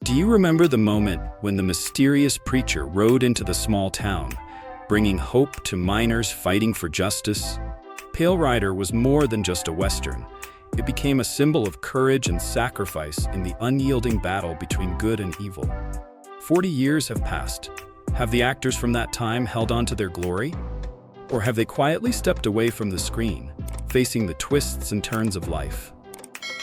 Do you remember the moment when the mysterious preacher rode into the small town, bringing hope to miners fighting for justice? Pale Rider was more than just a Western. It became a symbol of courage and sacrifice in the unyielding battle between good and evil. 40 years have passed. Have the actors from that time held on to their glory? Or have they quietly stepped away from the screen, facing the twists and turns of life?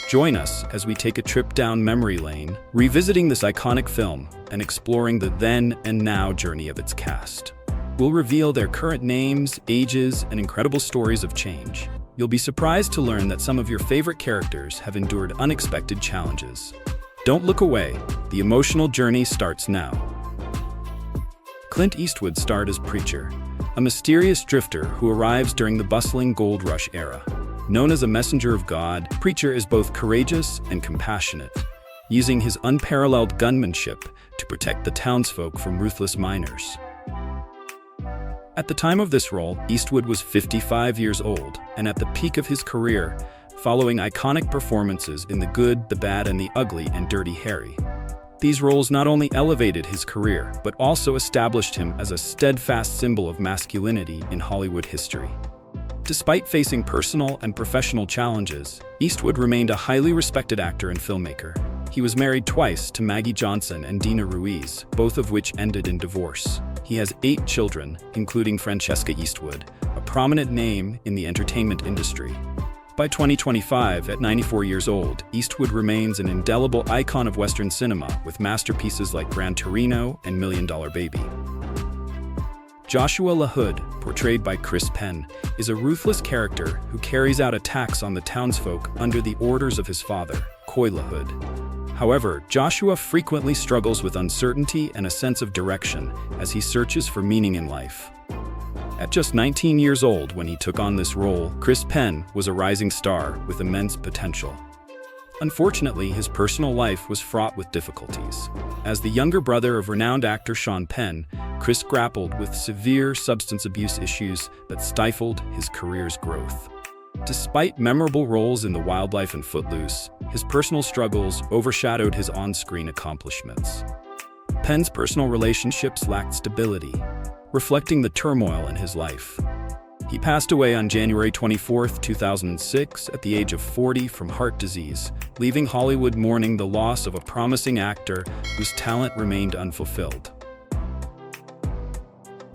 Join us as we take a trip down memory lane, revisiting this iconic film and exploring the then and now journey of its cast. We'll reveal their current names, ages, and incredible stories of change. You'll be surprised to learn that some of your favorite characters have endured unexpected challenges. Don't look away. The emotional journey starts now. Clint Eastwood starred as Preacher, a mysterious drifter who arrives during the bustling gold rush era. Known as a messenger of God, Preacher is both courageous and compassionate, using his unparalleled gunmanship to protect the townsfolk from ruthless miners. At the time of this role, Eastwood was 55 years old, and at the peak of his career, following iconic performances in The Good, the Bad, and the Ugly and Dirty Harry. These roles not only elevated his career, but also established him as a steadfast symbol of masculinity in Hollywood history. Despite facing personal and professional challenges, Eastwood remained a highly respected actor and filmmaker. He was married twice to Maggie Johnson and Dina Ruiz, both of which ended in divorce. He has 8 children, including Francesca Eastwood, a prominent name in the entertainment industry. By 2025, at 94 years old, Eastwood remains an indelible icon of Western cinema with masterpieces like Gran Torino and $1 Million Baby. Joshua LaHood, portrayed by Chris Penn, is a ruthless character who carries out attacks on the townsfolk under the orders of his father, Coy LaHood. However, Joshua frequently struggles with uncertainty and a sense of direction as he searches for meaning in life. At just 19 years old when he took on this role, Chris Penn was a rising star with immense potential. Unfortunately, his personal life was fraught with difficulties. As the younger brother of renowned actor Sean Penn, Chris grappled with severe substance abuse issues that stifled his career's growth. Despite memorable roles in The Wildlife and Footloose, his personal struggles overshadowed his on-screen accomplishments. Penn's personal relationships lacked stability, reflecting the turmoil in his life. He passed away on January 24, 2006, at the age of 40 from heart disease, leaving Hollywood mourning the loss of a promising actor whose talent remained unfulfilled.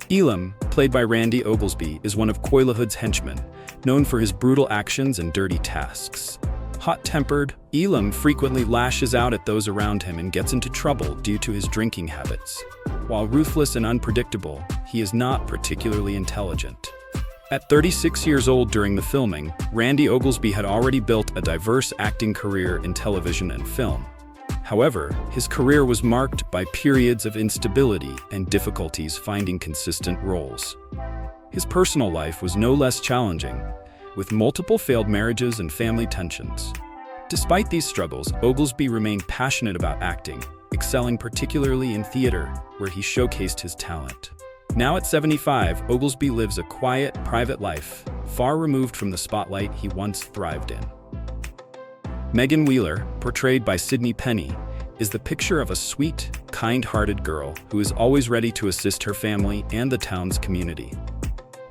Elam, played by Randy Oglesby, is one of Coy LaHood's henchmen, known for his brutal actions and dirty tasks. Hot-tempered, Elam frequently lashes out at those around him and gets into trouble due to his drinking habits. While ruthless and unpredictable, he is not particularly intelligent. At 36 years old during the filming, Randy Oglesby had already built a diverse acting career in television and film. However, his career was marked by periods of instability and difficulties finding consistent roles. His personal life was no less challenging, with multiple failed marriages and family tensions. Despite these struggles, Oglesby remained passionate about acting, excelling particularly in theater, where he showcased his talent. Now at 75, Oglesby lives a quiet, private life, far removed from the spotlight he once thrived in. Megan Wheeler, portrayed by Sydney Penny, is the picture of a sweet, kind-hearted girl who is always ready to assist her family and the town's community.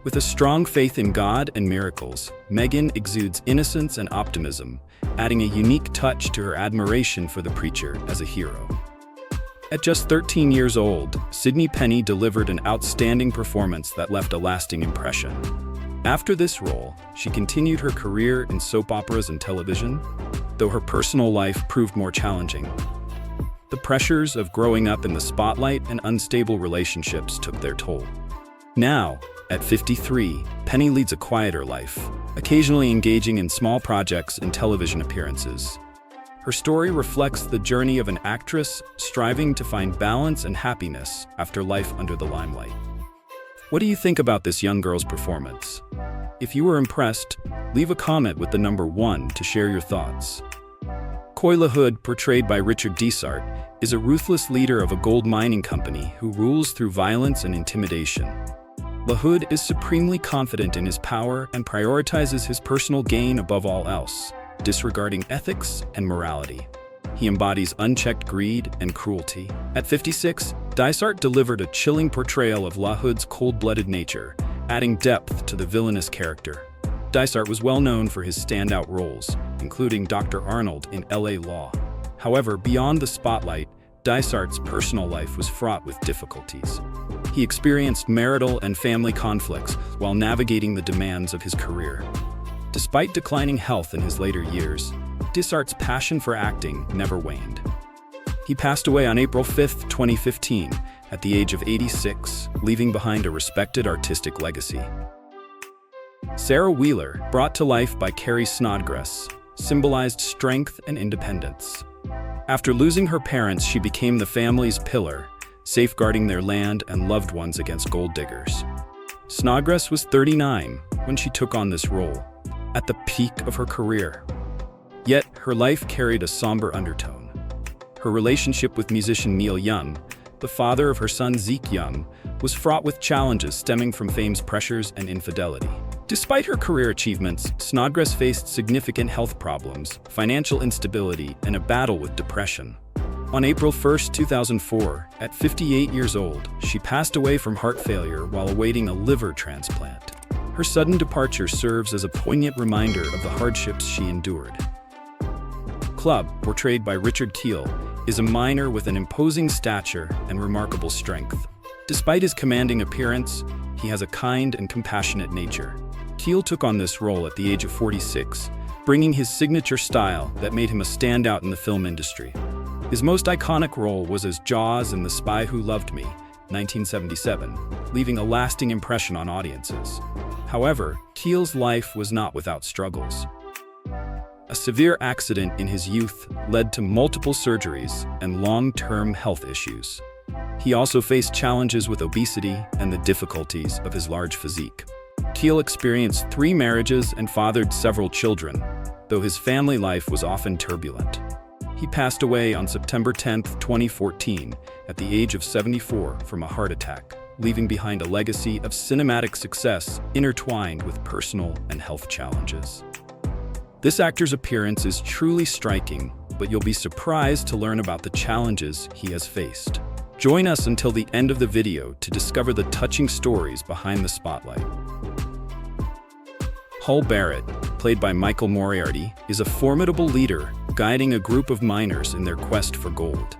With a strong faith in God and miracles, Megan exudes innocence and optimism, adding a unique touch to her admiration for the preacher as a hero. At just 13 years old, Sydney Penny delivered an outstanding performance that left a lasting impression. After this role, she continued her career in soap operas and television, though her personal life proved more challenging. The pressures of growing up in the spotlight and unstable relationships took their toll. Now, at 53, Penny leads a quieter life, occasionally engaging in small projects and television appearances. Her story reflects the journey of an actress striving to find balance and happiness after life under the limelight. What do you think about this young girl's performance? If you were impressed, leave a comment with the number 1 to share your thoughts. Coy LaHood, portrayed by Richard Dessart, is a ruthless leader of a gold mining company who rules through violence and intimidation. LaHood is supremely confident in his power and prioritizes his personal gain above all else, disregarding ethics and morality. He embodies unchecked greed and cruelty. At 56, Dysart delivered a chilling portrayal of La Hood's cold-blooded nature, adding depth to the villainous character. Dysart was well known for his standout roles, including Dr. Arnold in L.A. Law. However, beyond the spotlight, Dysart's personal life was fraught with difficulties. He experienced marital and family conflicts while navigating the demands of his career. Despite declining health in his later years, Dysart's passion for acting never waned. He passed away on April 5, 2015, at the age of 86, leaving behind a respected artistic legacy. Sarah Wheeler, brought to life by Carrie Snodgrass, symbolized strength and independence. After losing her parents, she became the family's pillar, safeguarding their land and loved ones against gold diggers. Snodgrass was 39 when she took on this role, at the peak of her career. Yet, her life carried a somber undertone. Her relationship with musician Neil Young, the father of her son Zeke Young, was fraught with challenges stemming from fame's pressures and infidelity. Despite her career achievements, Snodgrass faced significant health problems, financial instability, and a battle with depression. On April 1, 2004, at 58 years old, she passed away from heart failure while awaiting a liver transplant. Her sudden departure serves as a poignant reminder of the hardships she endured. Club, portrayed by Richard Kiel, is a miner with an imposing stature and remarkable strength. Despite his commanding appearance, he has a kind and compassionate nature. Kiel took on this role at the age of 46, bringing his signature style that made him a standout in the film industry. His most iconic role was as Jaws in The Spy Who Loved Me, 1977, leaving a lasting impression on audiences. However, Kiel's life was not without struggles. A severe accident in his youth led to multiple surgeries and long-term health issues. He also faced challenges with obesity and the difficulties of his large physique. Kiel experienced 3 marriages and fathered several children, though his family life was often turbulent. He passed away on September 10, 2014, at the age of 74 from a heart attack, leaving behind a legacy of cinematic success intertwined with personal and health challenges. This actor's appearance is truly striking, but you'll be surprised to learn about the challenges he has faced. Join us until the end of the video to discover the touching stories behind the spotlight. Hull Barrett, played by Michael Moriarty, is a formidable leader guiding a group of miners in their quest for gold.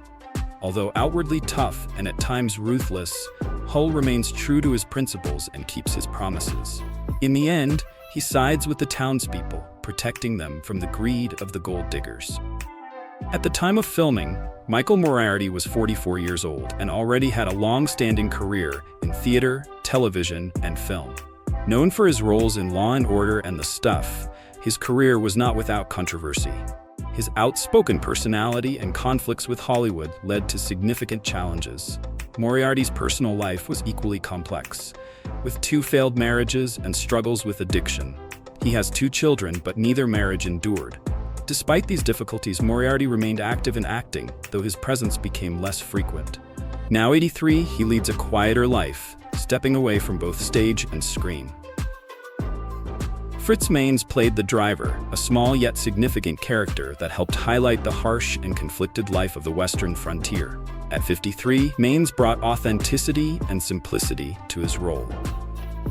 Although outwardly tough and at times ruthless, Hull remains true to his principles and keeps his promises. In the end, he sides with the townspeople, protecting them from the greed of the gold diggers. At the time of filming, Michael Moriarty was 44 years old and already had a long-standing career in theater, television, and film. Known for his roles in Law & Order and The Stuff, his career was not without controversy. His outspoken personality and conflicts with Hollywood led to significant challenges. Moriarty's personal life was equally complex, with 2 failed marriages and struggles with addiction. He has 2 children, but neither marriage endured. Despite these difficulties, Moriarty remained active in acting, though his presence became less frequent. Now 83, he leads a quieter life, stepping away from both stage and screen. Fritz Maines played the driver, a small yet significant character that helped highlight the harsh and conflicted life of the Western frontier. At 53, Maines brought authenticity and simplicity to his role.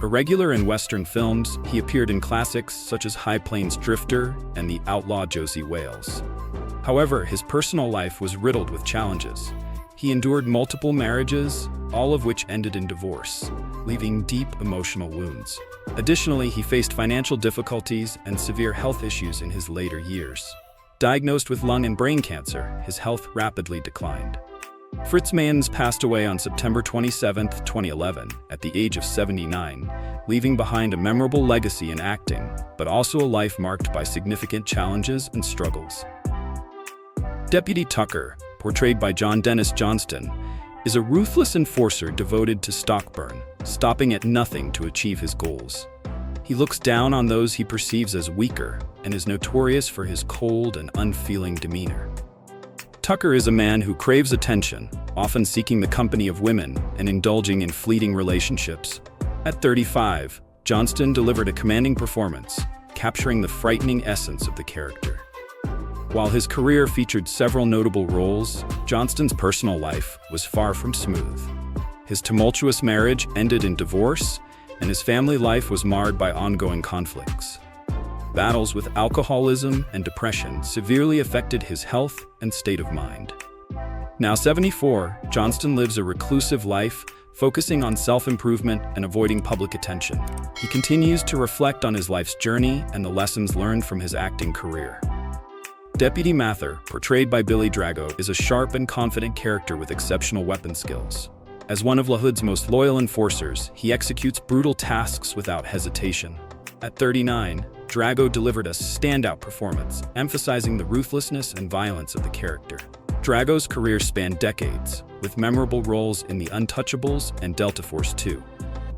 A regular in Western films, he appeared in classics such as High Plains Drifter and The Outlaw Josie Wales. However, his personal life was riddled with challenges. He endured multiple marriages, all of which ended in divorce, leaving deep emotional wounds. Additionally, he faced financial difficulties and severe health issues in his later years. Diagnosed with lung and brain cancer, his health rapidly declined. Fritz Maines passed away on September 27, 2011, at the age of 79, leaving behind a memorable legacy in acting, but also a life marked by significant challenges and struggles. Deputy Tucker, portrayed by John Dennis Johnston, is a ruthless enforcer devoted to Stockburn, stopping at nothing to achieve his goals. He looks down on those he perceives as weaker and is notorious for his cold and unfeeling demeanor. Tucker is a man who craves attention, often seeking the company of women and indulging in fleeting relationships. At 35, Johnston delivered a commanding performance, capturing the frightening essence of the character. While his career featured several notable roles, Johnston's personal life was far from smooth. His tumultuous marriage ended in divorce, and his family life was marred by ongoing conflicts. Battles with alcoholism and depression severely affected his health and state of mind. Now 74, Johnston lives a reclusive life, focusing on self-improvement and avoiding public attention. He continues to reflect on his life's journey and the lessons learned from his acting career. Deputy Mather, portrayed by Billy Drago, is a sharp and confident character with exceptional weapon skills. As one of La Hood's most loyal enforcers, he executes brutal tasks without hesitation. At 39, Drago delivered a standout performance, emphasizing the ruthlessness and violence of the character. Drago's career spanned decades, with memorable roles in The Untouchables and Delta Force 2.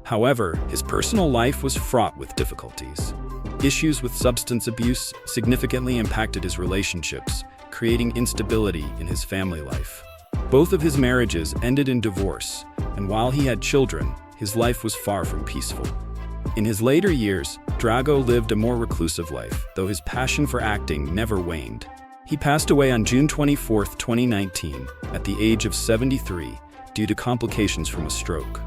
However, his personal life was fraught with difficulties. Issues with substance abuse significantly impacted his relationships, creating instability in his family life. Both of his marriages ended in divorce, and while he had children, his life was far from peaceful. In his later years, Drago lived a more reclusive life, though his passion for acting never waned. He passed away on June 24, 2019, at the age of 73, due to complications from a stroke.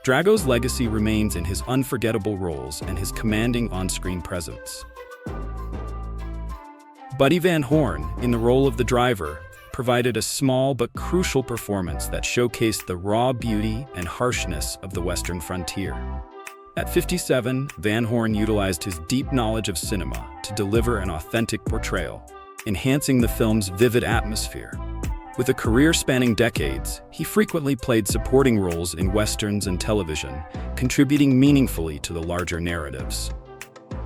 Drago's legacy remains in his unforgettable roles and his commanding on-screen presence. Buddy Van Horn, in the role of the driver, provided a small but crucial performance that showcased the raw beauty and harshness of the Western frontier. At 57, Van Horn utilized his deep knowledge of cinema to deliver an authentic portrayal, enhancing the film's vivid atmosphere. With a career spanning decades, he frequently played supporting roles in westerns and television, contributing meaningfully to the larger narratives.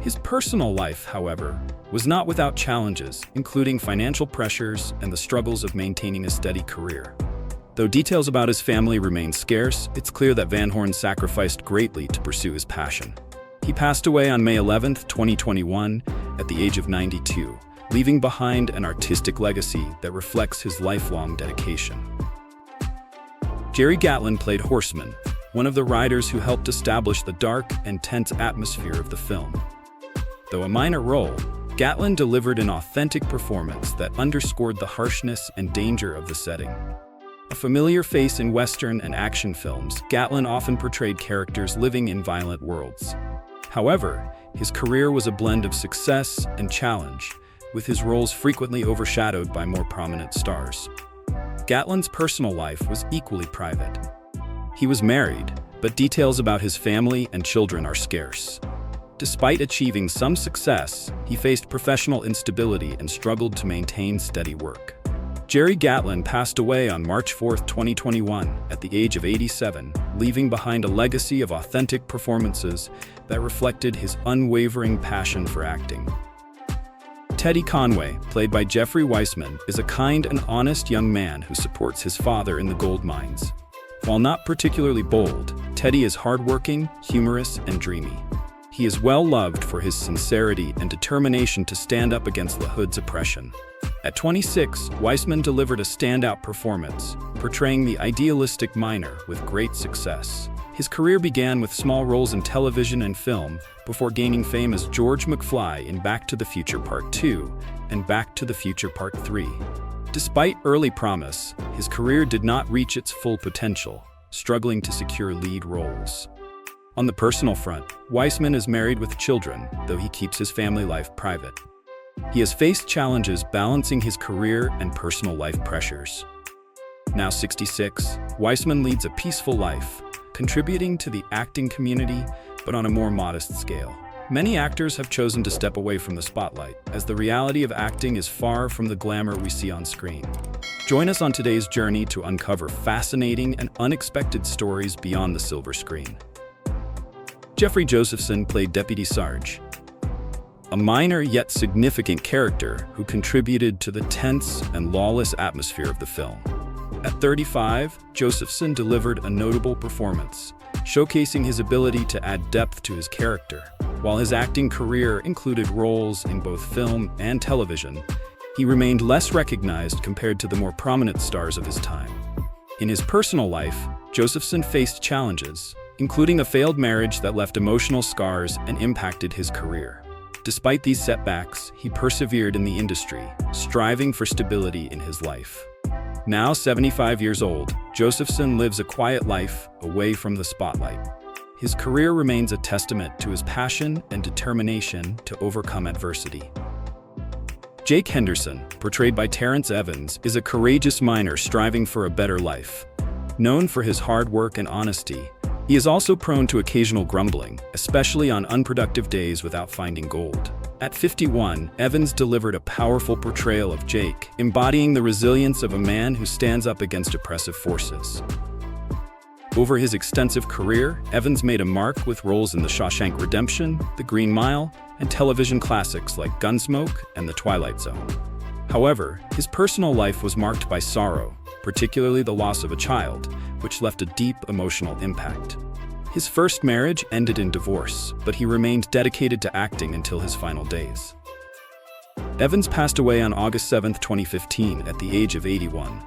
His personal life, however, was not without challenges, including financial pressures and the struggles of maintaining a steady career. Though details about his family remain scarce, it's clear that Van Horn sacrificed greatly to pursue his passion. He passed away on May 11, 2021, at the age of 92. Leaving behind an artistic legacy that reflects his lifelong dedication. Jerry Gatlin played Horseman, one of the riders who helped establish the dark and tense atmosphere of the film. Though a minor role, Gatlin delivered an authentic performance that underscored the harshness and danger of the setting. A familiar face in Western and action films, Gatlin often portrayed characters living in violent worlds. However, his career was a blend of success and challenge, with his roles frequently overshadowed by more prominent stars. Gatlin's personal life was equally private. He was married, but details about his family and children are scarce. Despite achieving some success, he faced professional instability and struggled to maintain steady work. Jerry Gatlin passed away on March 4, 2021, at the age of 87, leaving behind a legacy of authentic performances that reflected his unwavering passion for acting. Teddy Conway, played by Jeffrey Weissman, is a kind and honest young man who supports his father in the gold mines. While not particularly bold, Teddy is hardworking, humorous, and dreamy. He is well loved for his sincerity and determination to stand up against La Hood's oppression. At 26, Weissman delivered a standout performance, portraying the idealistic miner with great success. His career began with small roles in television and film, before gaining fame as George McFly in Back to the Future Part 2 and Back to the Future Part 3. Despite early promise, his career did not reach its full potential, struggling to secure lead roles. On the personal front, Weissman is married with children, though he keeps his family life private. He has faced challenges balancing his career and personal life pressures. Now 66, Weissman leads a peaceful life, contributing to the acting community, but on a more modest scale. Many actors have chosen to step away from the spotlight, as the reality of acting is far from the glamour we see on screen. Join us on today's journey to uncover fascinating and unexpected stories beyond the silver screen. Jeffrey Josephson played Deputy Sarge, a minor yet significant character who contributed to the tense and lawless atmosphere of the film. At 35, Josephson delivered a notable performance, showcasing his ability to add depth to his character. While his acting career included roles in both film and television, he remained less recognized compared to the more prominent stars of his time. In his personal life, Josephson faced challenges, including a failed marriage that left emotional scars and impacted his career. Despite these setbacks, he persevered in the industry, striving for stability in his life. Now 75 years old, Josephson lives a quiet life away from the spotlight. His career remains a testament to his passion and determination to overcome adversity. Jake Henderson, portrayed by Terrence Evans, is a courageous miner striving for a better life. Known for his hard work and honesty, he is also prone to occasional grumbling, especially on unproductive days without finding gold. At 51, Evans delivered a powerful portrayal of Jake, embodying the resilience of a man who stands up against oppressive forces. Over his extensive career, Evans made a mark with roles in The Shawshank Redemption, The Green Mile, and television classics like Gunsmoke and The Twilight Zone. However, his personal life was marked by sorrow, particularly the loss of a child, which left a deep emotional impact. His first marriage ended in divorce, but he remained dedicated to acting until his final days. Evans passed away on August 7, 2015, at the age of 81.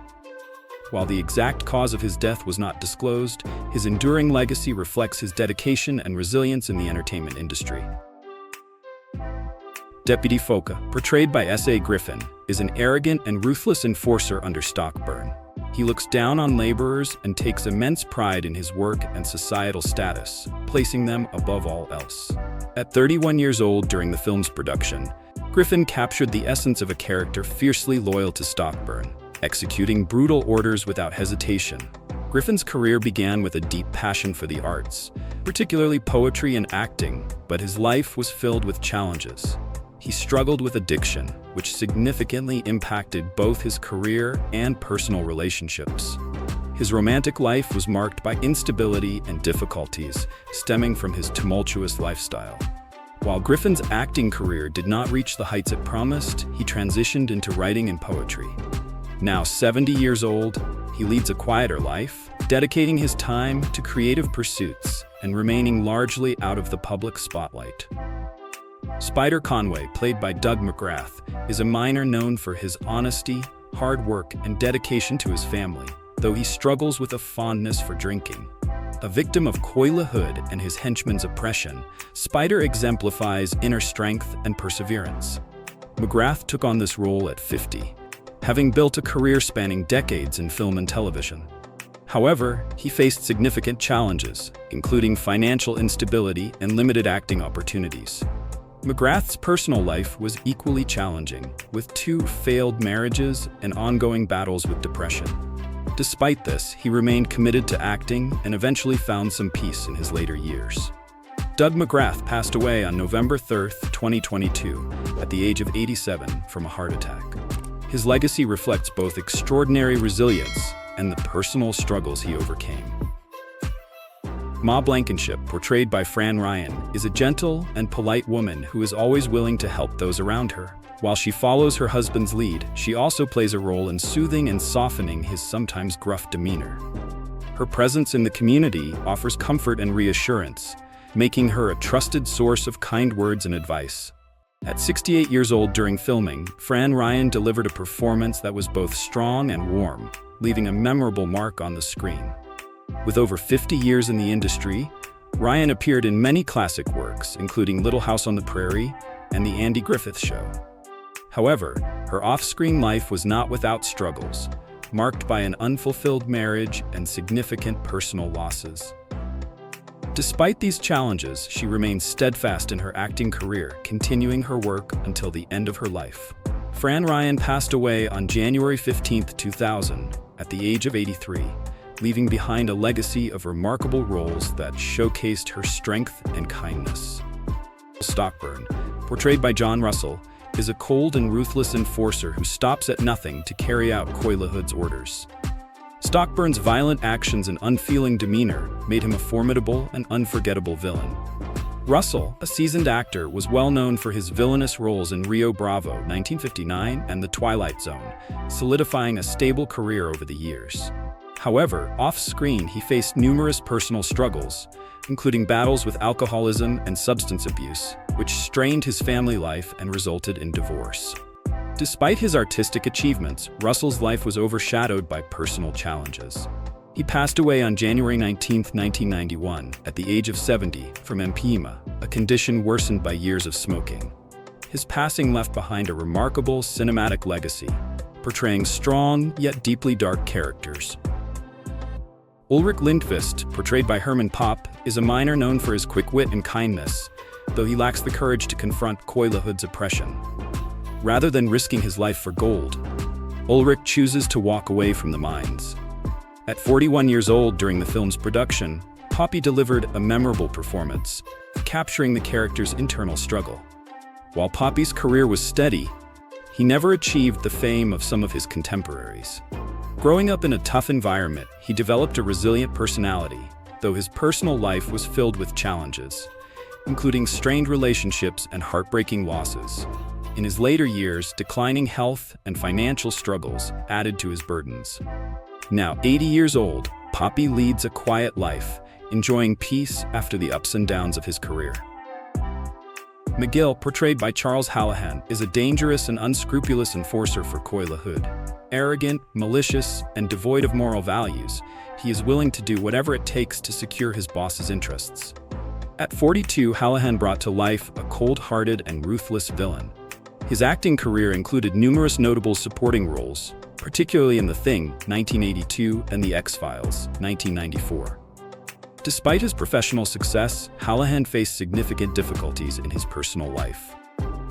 While the exact cause of his death was not disclosed, his enduring legacy reflects his dedication and resilience in the entertainment industry. Deputy Foka, portrayed by S.A. Griffin, is an arrogant and ruthless enforcer under Stockburn. He looks down on laborers and takes immense pride in his work and societal status, placing them above all else. At 31 years old during the film's production, Griffin captured the essence of a character fiercely loyal to Stockburn, executing brutal orders without hesitation. Griffin's career began with a deep passion for the arts, particularly poetry and acting, but his life was filled with challenges. He struggled with addiction, which significantly impacted both his career and personal relationships. His romantic life was marked by instability and difficulties stemming from his tumultuous lifestyle. While Griffin's acting career did not reach the heights it promised, he transitioned into writing and poetry. Now 70 years old, he leads a quieter life, dedicating his time to creative pursuits and remaining largely out of the public spotlight. Spider Conway, played by Doug McGrath, is a miner known for his honesty, hard work, and dedication to his family, though he struggles with a fondness for drinking. A victim of Coila Hood and his henchmen's oppression, Spider exemplifies inner strength and perseverance. McGrath took on this role at 50, having built a career spanning decades in film and television. However, he faced significant challenges, including financial instability and limited acting opportunities. McGrath's personal life was equally challenging, with 2 failed marriages and ongoing battles with depression. Despite this, he remained committed to acting and eventually found some peace in his later years. Doug McGrath passed away on November 3, 2022, at the age of 87 from a heart attack. His legacy reflects both extraordinary resilience and the personal struggles he overcame. Ma Blankenship, portrayed by Fran Ryan, is a gentle and polite woman who is always willing to help those around her. While she follows her husband's lead, she also plays a role in soothing and softening his sometimes gruff demeanor. Her presence in the community offers comfort and reassurance, making her a trusted source of kind words and advice. At 68 years old during filming, Fran Ryan delivered a performance that was both strong and warm, leaving a memorable mark on the screen. With over 50 years in the industry, Ryan appeared in many classic works, including Little House on the Prairie and The Andy Griffith Show. However, her off-screen life was not without struggles, marked by an unfulfilled marriage and significant personal losses. Despite these challenges, she remained steadfast in her acting career, continuing her work until the end of her life. Fran Ryan passed away on January 15, 2000, at the age of 83. Leaving behind a legacy of remarkable roles that showcased her strength and kindness. Stockburn, portrayed by John Russell, is a cold and ruthless enforcer who stops at nothing to carry out Coila Hood's orders. Stockburn's violent actions and unfeeling demeanor made him a formidable and unforgettable villain. Russell, a seasoned actor, was well known for his villainous roles in Rio Bravo 1959 and The Twilight Zone, solidifying a stable career over the years. However, off-screen he faced numerous personal struggles, including battles with alcoholism and substance abuse, which strained his family life and resulted in divorce. Despite his artistic achievements, Russell's life was overshadowed by personal challenges. He passed away on January 19, 1991, at the age of 70, from emphysema, a condition worsened by years of smoking. His passing left behind a remarkable cinematic legacy, portraying strong yet deeply dark characters. Ulrich Lindqvist, portrayed by Herman Popp, is a miner known for his quick wit and kindness, though he lacks the courage to confront Koilahood's oppression. Rather than risking his life for gold, Ulrich chooses to walk away from the mines. At 41 years old during the film's production, Poppy delivered a memorable performance, capturing the character's internal struggle. While Poppy's career was steady, he never achieved the fame of some of his contemporaries. Growing up in a tough environment, he developed a resilient personality, though his personal life was filled with challenges, including strained relationships and heartbreaking losses. In his later years, declining health and financial struggles added to his burdens. Now 80 years old, Poppy leads a quiet life, enjoying peace after the ups and downs of his career. McGill, portrayed by Charles Hallahan, is a dangerous and unscrupulous enforcer for Koilahood. Arrogant, malicious, and devoid of moral values, he is willing to do whatever it takes to secure his boss's interests. At 42, Hallahan brought to life a cold-hearted and ruthless villain. His acting career included numerous notable supporting roles, particularly in The Thing, 1982, and The X-Files, 1994. Despite his professional success, Hallahan faced significant difficulties in his personal life.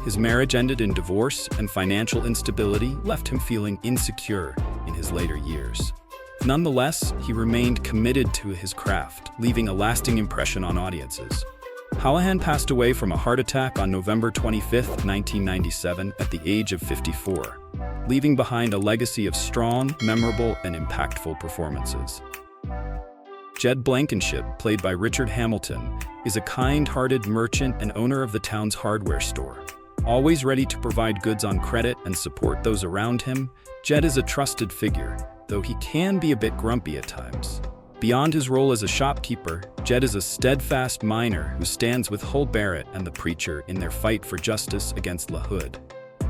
His marriage ended in divorce, and financial instability left him feeling insecure in his later years. Nonetheless, he remained committed to his craft, leaving a lasting impression on audiences. Hallahan passed away from a heart attack on November 25, 1997, at the age of 54, leaving behind a legacy of strong, memorable, and impactful performances. Jed Blankenship, played by Richard Hamilton, is a kind-hearted merchant and owner of the town's hardware store. Always ready to provide goods on credit and support those around him, Jed is a trusted figure, though he can be a bit grumpy at times. Beyond his role as a shopkeeper, Jed is a steadfast miner who stands with Hull Barrett and the Preacher in their fight for justice against LaHood.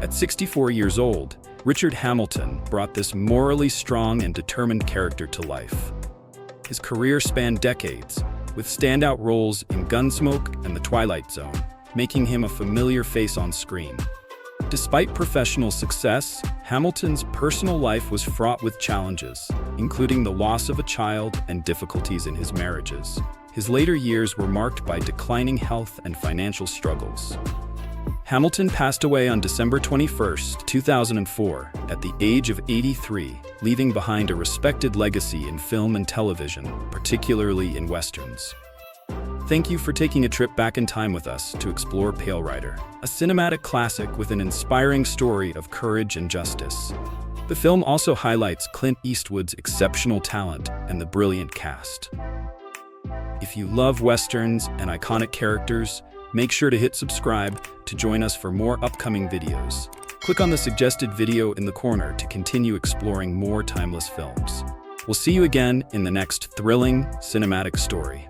At 64 years old, Richard Hamilton brought this morally strong and determined character to life. His career spanned decades, with standout roles in Gunsmoke and The Twilight Zone, making him a familiar face on screen. Despite professional success, Hamilton's personal life was fraught with challenges, including the loss of a child and difficulties in his marriages. His later years were marked by declining health and financial struggles. Hamilton passed away on December 21, 2004, at the age of 83, leaving behind a respected legacy in film and television, particularly in westerns. Thank you for taking a trip back in time with us to explore Pale Rider, a cinematic classic with an inspiring story of courage and justice. The film also highlights Clint Eastwood's exceptional talent and the brilliant cast. If you love westerns and iconic characters, make sure to hit subscribe to join us for more upcoming videos. Click on the suggested video in the corner to continue exploring more timeless films. We'll see you again in the next thrilling cinematic story.